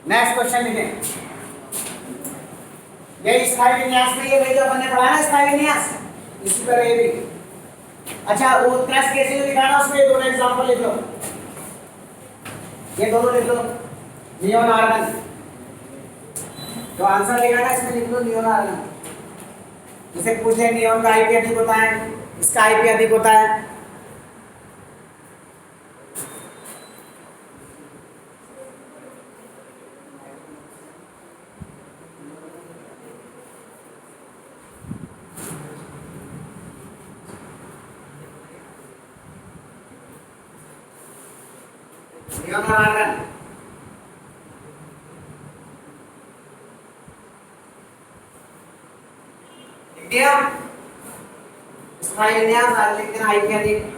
Next question लिखें, ये स्थायी विन्यास में ये जो अपन ने पढ़ा ना स्थायी विन्यास, इसी तरह ये भी। अच्छा वो टेस्ट कैसे दिखाना, उसमें ये दोनों एग्जांपल लिख लो, ये दोनों लिख लो, नियोन आर्गन, जो आंसर लिखा ना इसमें लिख लो नियोन आर्गन। इसे पूछ ले नियोन का आईपी अधिक होता है, इसका आईपी अधिक होता है। नियोन आर्गन इंडिया स्थायी विन्यास आज लिखते हैं आईपी अधिक।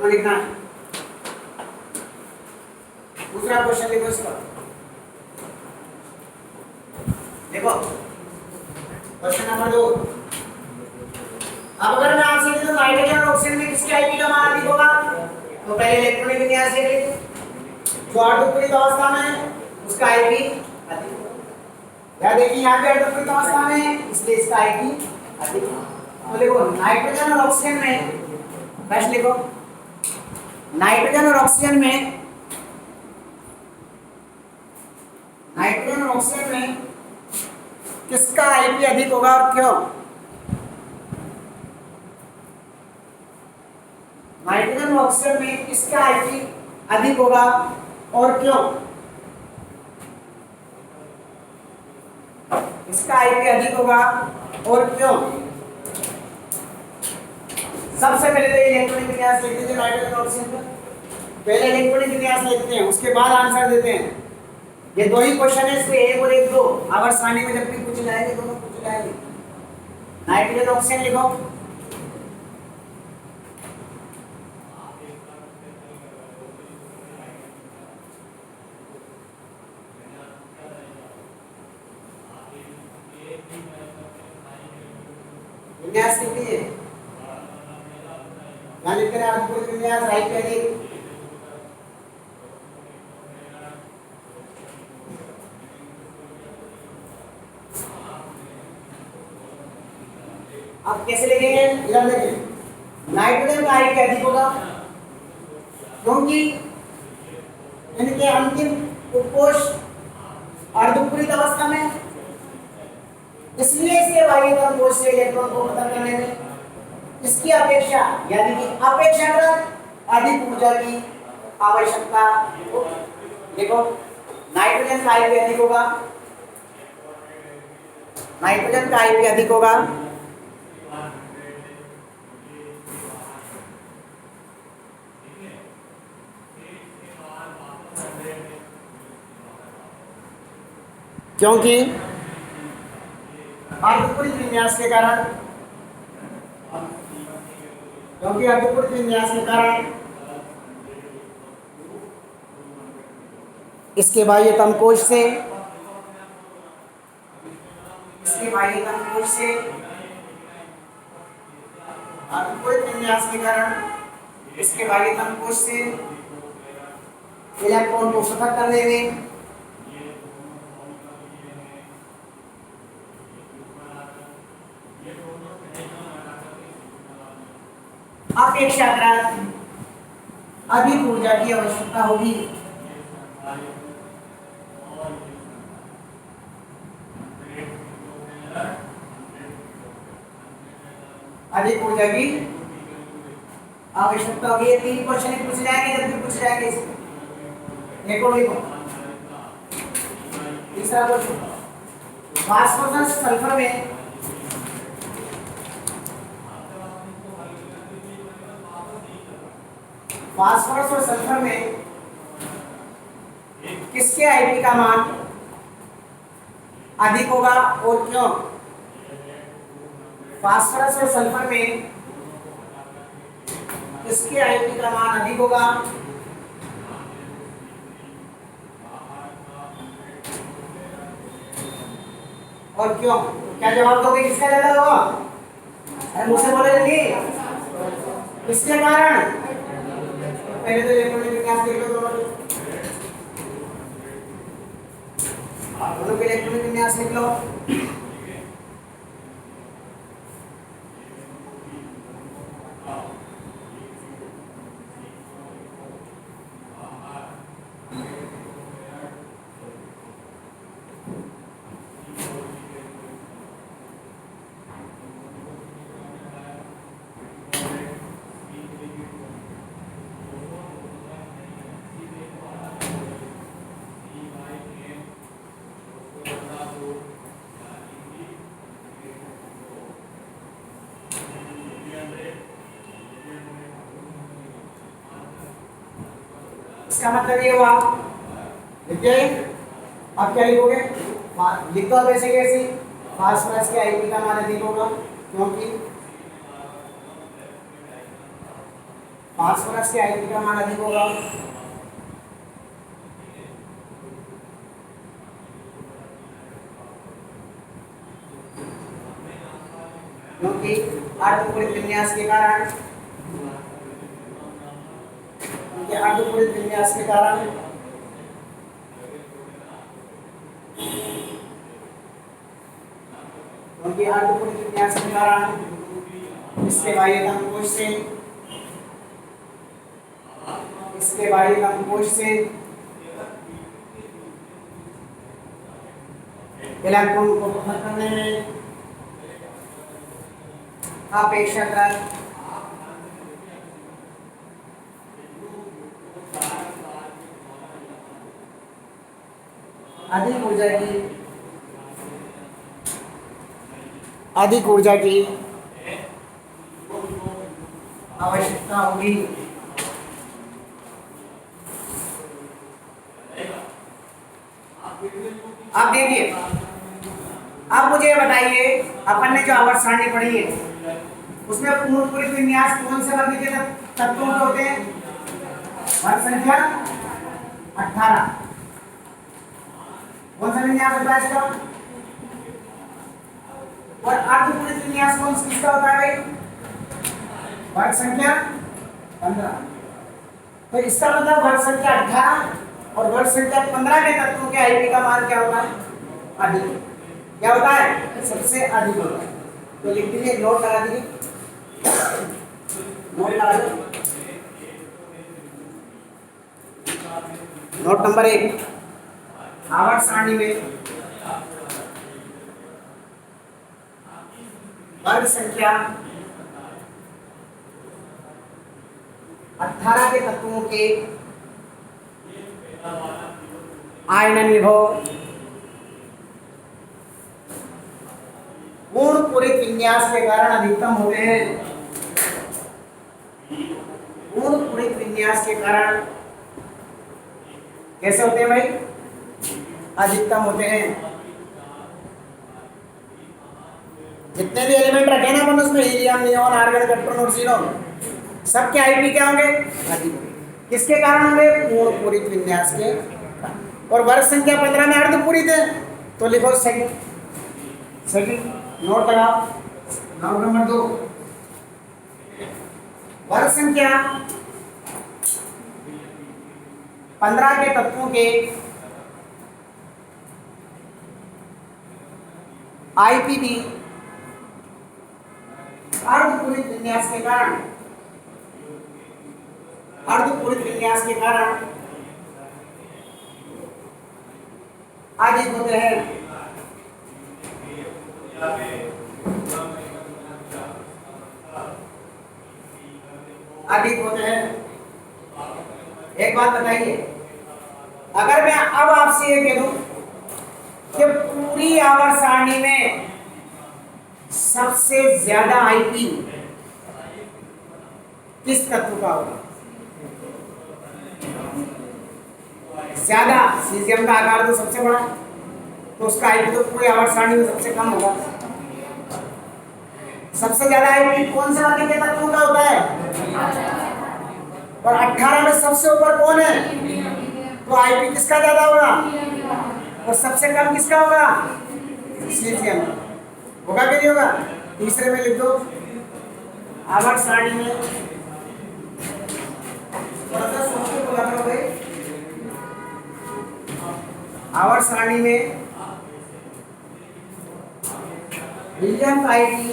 लिखना दूसरा क्वेश्चन लिखो इसका, देखो क्वेश्चन नंबर 2। अब अगर मैं आपसे पूछूं नाइट्रोजन और ऑक्सीजन में किसके आईपी का मान अधिक होगा, तो पहले इलेक्ट्रॉनिक विन्यास देख लीजिए, जो अर्धपूरित अवस्था में है उसका आईपी अधिक होगा। या देखिए यहाँ पे अर्धपूरित अवस्था में है इसलिए इसका आईपी अधिक होगा। तो देखो नाइट्रोजन और ऑक्सीजन में, फर्स्ट लिखो नाइट्रोजन और ऑक्सीजन में, नाइट्रोजन और ऑक्सीजन में किसका आईपी अधिक होगा और क्यों? नाइट्रोजन और ऑक्सीजन में किसका आईपी अधिक होगा और क्यों? इसका आईपी अधिक होगा और क्यों? सबसे पहले तो इलेक्ट्रॉनिक विन्यास लिखते हैं नाइट्रोजन और ऑक्सीजन का, पहले इलेक्ट्रॉनिक विन्यास लिखते हैं उसके बाद आंसर देते हैं। ये दो ही क्वेश्चन है, इसमें एक और एक दो आवर्स खाने में जब भी पूछ जाएंगे दोनों पूछ जाएंगे। नाइट्रोजन ऑक्सीजन लिखो, विन्यास कितनी है यहाँ लिख कर आपको विन्यास राइट करिए। आप कैसे लिखेंगे, इधर देखें, नाइट्रोजन का आईपी अधिक होगा क्योंकि इनके अंतिम उपकोष अर्धपूरित अवस्था में, इसलिए इसके बाह्य तल कोश से इलेक्ट्रॉन को खत्म करने में इसकी अपेक्षा यानी कि अपेक्षाकृत अधिक ऊर्जा की आवश्यकता होगी। देखो नाइट्रोजन का आईपी अधिक होगा, नाइट्रोजन का आईपी अधिक होगा क्योंकि अर्धपूरित विन्यास के कारण, क्योंकि अर्धपूरित विन्यास के कारण इसके बाह्यतम कोश से, इसके बाह्यतम कोश से अर्धपूरित विन्यास के कारण इसके बाह्यतम कोश से इलेक्ट्रॉन को पृथक करने में अपेक्षाकृत अधिक ऊर्जा की आवश्यकता होगी। अधिक ऊर्जा की आवश्यकता होगी। ये तीन क्वेश्चन पूछ जाएंगे, जब भी पूछ जाएंगे देखो लिखो। तीसरा क्वेश्चन, फास्फोरस सल्फर में फास्फोरस और सल्फर में किसके आईपी का मान अधिक होगा और क्यों? फास्फोरस और सल्फर में किसके आईपी का मान अधिक होगा और क्यों? क्या जवाब दोगे, किसका ज्यादा होगा? अरे मुझसे बोले जल्दी, किसके कारण? पहले तो इलेक्ट्रॉनिक विन्यास देख लो दोनों के इलेक्ट्रॉनिक विन्यास लिख लो। इसका मतलब ये हुआ, देखिए अब क्या लिखोगे, लिख दो ऐसे कैसे, फास्फोरस के आईपी का मान अधिक होगा, क्योंकि फास्फोरस के आईपी का मान अधिक होगा, क्योंकि अर्धपूरित विन्यास के कारण, अर्धपूरित विन्यास के कारण क्योंकि अर्धपूरित विन्यास के कारण इसके बाह्यतम कोश से, इसके बाह्यतम कोश से इलेक्ट्रॉन को पृथक करने में अपेक्षाकृत अधिक ऊर्जा की आवश्यकता होगी। आप देखिए, अब मुझे ये बताइए, अपन ने जो आवर्त सारणी पढ़ी है उसमें पूर्ण पूरित विन्यास कौन से वर्ग के तत्वों के होते हैं? वर्ग संख्या 18। कौन सा विन्यास होता है इसका? और अर्धपूरित विन्यास कौन किसका होता है भाई? वर्ग संख्या 15। तो इसका मतलब वर्ग संख्या 18 और वर्ग संख्या 15 के तत्वों के आईपी का मान क्या होता है? अधिक। क्या होता है? सबसे अधिक होता है। तो लिख दीजिए, नोट लगा दीजिए, नोट लगा दीजिए। नोट नंबर 1, आवर्त सारणी में वर्ग संख्या 18 के तत्वों के आयनन विभव पूर्ण पूरित विन्यास के कारण अधिकतम होते हैं। पूर्ण पूरित विन्यास के कारण कैसे होते हैं भाई? अधिकतम होते हैं। जितने भी एलिमेंट रखे ना अपन उसमें, हीलियम, नियोन, आर्गन, इलेक्ट्रॉन और ज़ीनोन, सबके आईपी क्या होंगे? अधिक। किसके कारण होंगे? पूर्ण पूरित विन्यास के कारण। और वर्ग संख्या 15 में अर्धपूरित है, तो लिखो सेकंड नोट लगाओ। नोट नंबर 2, वर्ग संख्या 15 के तत्वों के आईपी भी अर्धपूरित विन्यास के कारण, अर्धपूरित विन्यास के कारण अधिक होते हैं। अधिक होते हैं। एक बात बताइए, अगर मैं अब आपसे ये कह दूं कि पूरी आवर्त सारणी में सबसे ज्यादा आईपी किस तत्व का होगा? ज्यादा, सीजियम का आकार तो सबसे बड़ा, तो उसका आईपी तो पूरी आवर्त सारणी में सबसे कम होगा। सबसे ज्यादा आईपी कौन से वर्ग के तत्वों का होता है? और 18 में सबसे ऊपर कौन है? तो आईपी किसका ज्यादा होगा? और सबसे कम किसका होगा? सीजियम। होगा कि नहीं होगा? तीसरे में लिख दो आवर्त सारणी में, थोड़ा सा सोच के बोला करो भाई। आवर्त सारणी में विलियम आईटी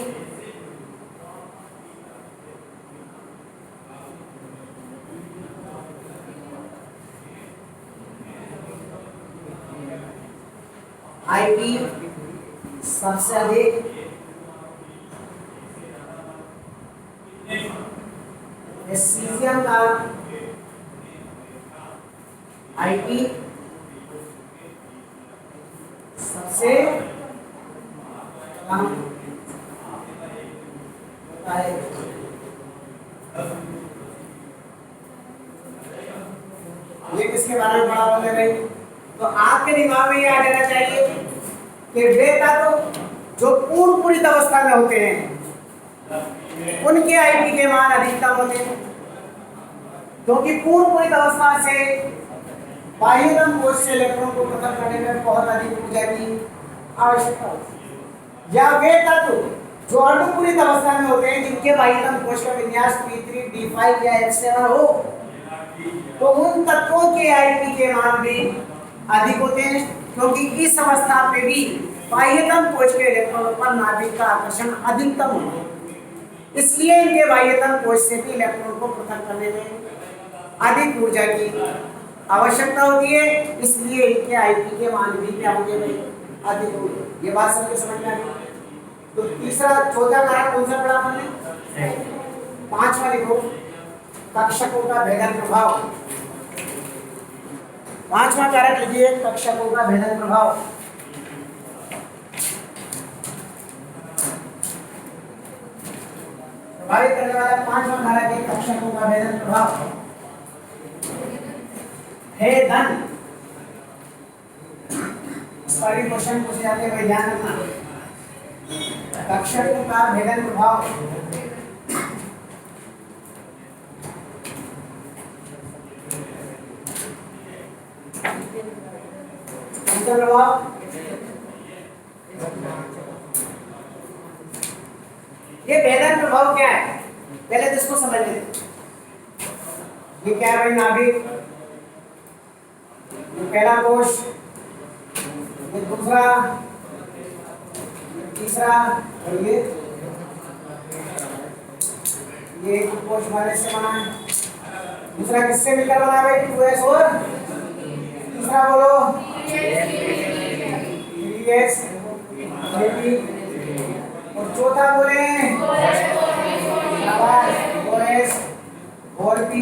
आईपी सबसे अधिक सीजियम का आईपी सबसे कम होता है। ये किसके बारे में पढ़ा बोले भाई? तो आपके दिमाग में ये आ जाना चाहिए कि वे तत्व जो पूर्ण पूरित अवस्था में होते हैं उनके आईपी के मान अधिकतम होते हैं, क्योंकि पूर्ण पूरित अवस्था से बाह्यतम कोश से इलेक्ट्रॉन को पृथक करने में बहुत अधिक ऊर्जा की आवश्यकता होती है। या वे तत्व जो अर्धपूरित अवस्था में होते हैं जिनके बाह्यतम कोश का विन्यास P3, D5 या F7 हो, तो उन तत्वों के आईपी के मान भी अधिक होते हैं, क्योंकि इस अवस्था में भी बाह्यतम कोश के इलेक्ट्रॉनों पर नाभिक का आकर्षण अधिकतम होता है। इसलिए इनके बाह्यतम कोश से भी इलेक्ट्रॉन को पृथक करने में अधिक ऊर्जा की आवश्यकता होती है, इसलिए इनके आईपी के मान भी क्या होंगे भाई? अधिक होंगे। ये बात सबके समझ में आ गई? तो तीसरा चौथा कारक कौन सा पढ़ा हमने? पांचवा लिखो कक्षकों का भेदन प्रभाव। पांचवा कारक लिखिए कक्षकों का भेदन प्रभाव। प्रभावित करने वाला पांचवा कारक है कक्षकों का भेदन प्रभाव। भेदन, इस पर भी क्वेश्चन पूछे जाते हैं, ध्यान रखना। कक्षकों का भेदन प्रभाव ये भेदन प्रभाव क्या है? पहले तो इसको समझ लेते। ये क्या है भाई? नाभिक, ये पहला कोश, ये दूसरा, ये तीसरा, और ये एक कोश वाले से बना है। दूसरा किससे मिलकर बना है भाई? 2s और तीसरा बोलो 3s और चौथा बोले 4s और p।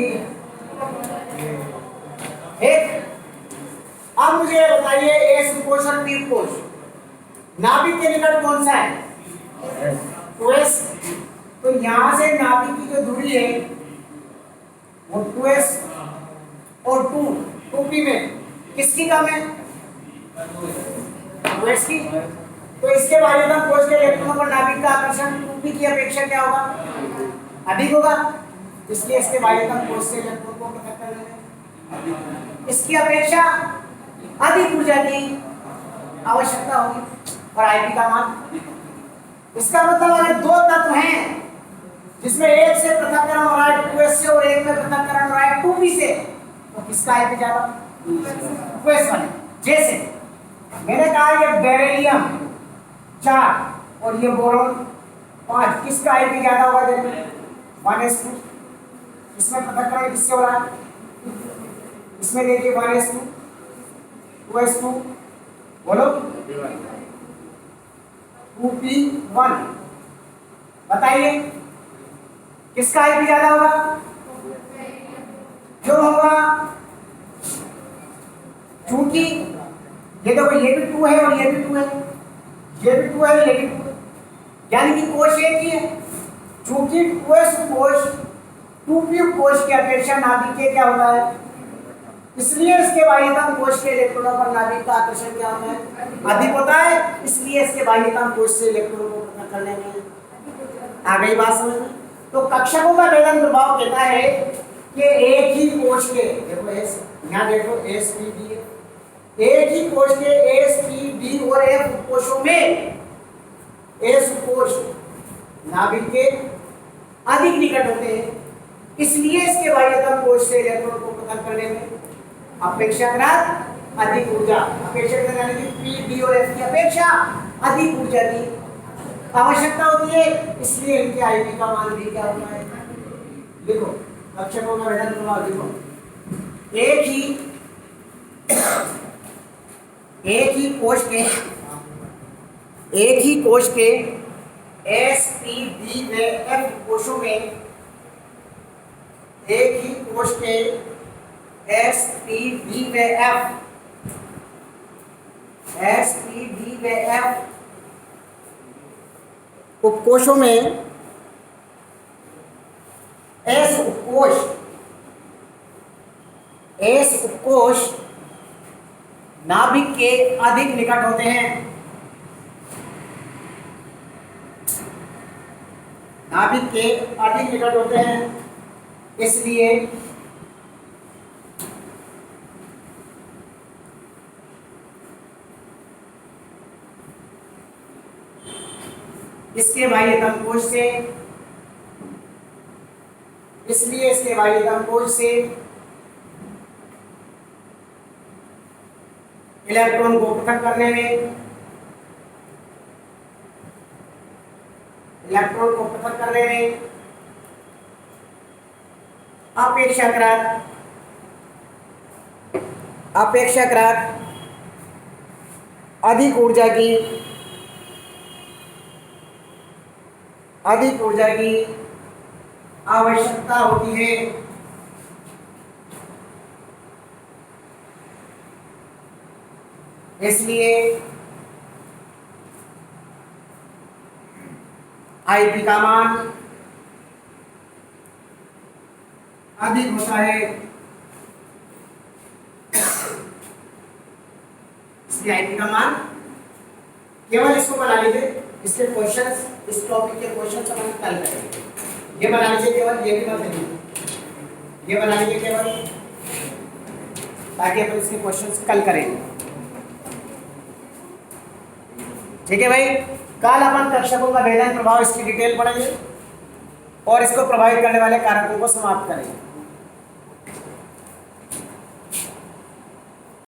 एक अब मुझे बताइए एस कोश और पी कोश नाभिक के निकट कौन सा है? 2s। तो यहां से नाभिक की जो दूरी है वो 2s और 2p में किसकी कम है? 2s की। तो इसके बाह्यतम कोश के इलेक्ट्रॉनों पर नाभिक का आकर्षण 2p की अपेक्षा क्या होगा? अधिक होगा, इसलिए इसके बाह्यतम कोश से इलेक्ट्रॉन को पृथक करने में इसकी अपेक्षा अधिक ऊर्जा की आवश्यकता होगी और आईपी का मान। इसका मतलब अगर दो तत्व हैं जिसमें एक से पृथक्करण हो रहा है 2s से और एक में पृथक्करण हो रहा है 2p से, तो किसका आईपी ज्यादा? 2s वाले। जैसे मैंने कहा ये बेरिलियम 4 और ये बोरॉन 5, किसका आईपी ज्यादा होगा? देखो 1s2। इसमें पृथक्करण किससे हो रहा है? इसमें देखिए 1s2 2s2 बोलो 2p1। बताइए किसका आईपी ज्यादा होगा? क्यों होगा? क्योंकि ये देखो ये भी 2 है और ये भी 2 है, ये भी 2 है, ये भी 2 है, यानी कि कोश एक ही है। चूंकि 2s कोश 2p कोश की अपेक्षा नाभिक के क्या होता है? इसलिए इसके बाह्यतम कोश के इलेक्ट्रॉनों पर नाभिक का आकर्षण क्या होता है? अधिक होता है, इसलिए इसके बाह्यतम कोश से इलेक्ट्रॉनों को पृथक करने में आ गई बात समझ में? तो कक्षकों का भेदन प्रभाव कहता है कि एक ही कोश के, देखो एस, यहाँ देखो एस पी डी, एक ही कोश के एस पी डी और एफ कोशों में ये सुकोष नाभिक के अधिक निकट होते हैं, इसलिए इसके बाह्यतम कोश से इलेक्ट्रॉन को पृथक करने में अपेक्षाकृत अधिक ऊर्जा, अपेक्षाकृत यानी कि पी डी और एफ की अपेक्षा अधिक ऊर्जा की आवश्यकता होती है, इसलिए इनके आईपी का मान भी क्या होता है। देखो कक्षकों का वैधन प्रभाव देखो, एक ही कोश के एस पी डी व एफ कोशों में, एक ही कोश के एस पी डी व एफ उपकोशों में एस उपकोश नाभिक के अधिक निकट होते हैं, नाभिक के अधिक निकट होते हैं, इसलिए इसके बाह्यतम कोश से इलेक्ट्रॉन को पृथक करने में अपेक्षाकृत अधिक ऊर्जा की आवश्यकता होती है, इसलिए आईपी का मान अधिक होता है, इसलिए आईपी का मान केवल इसको बना लीजिए, इसके क्वेश्चंस, इस टॉपिक के क्वेश्चंस हम कल करेंगे। ये बना लीजिए केवल, ये भी मत लिखिए, ये बना लीजिए केवल, ताकि अपन इसके क्वेश्चंस कल करेंगे। ठीक है भाई, कल अपन कक्षकों का भेदन प्रभाव इसकी डिटेल पढ़ेंगे और इसको प्रभावित करने वाले कारकों को समाप्त करेंगे।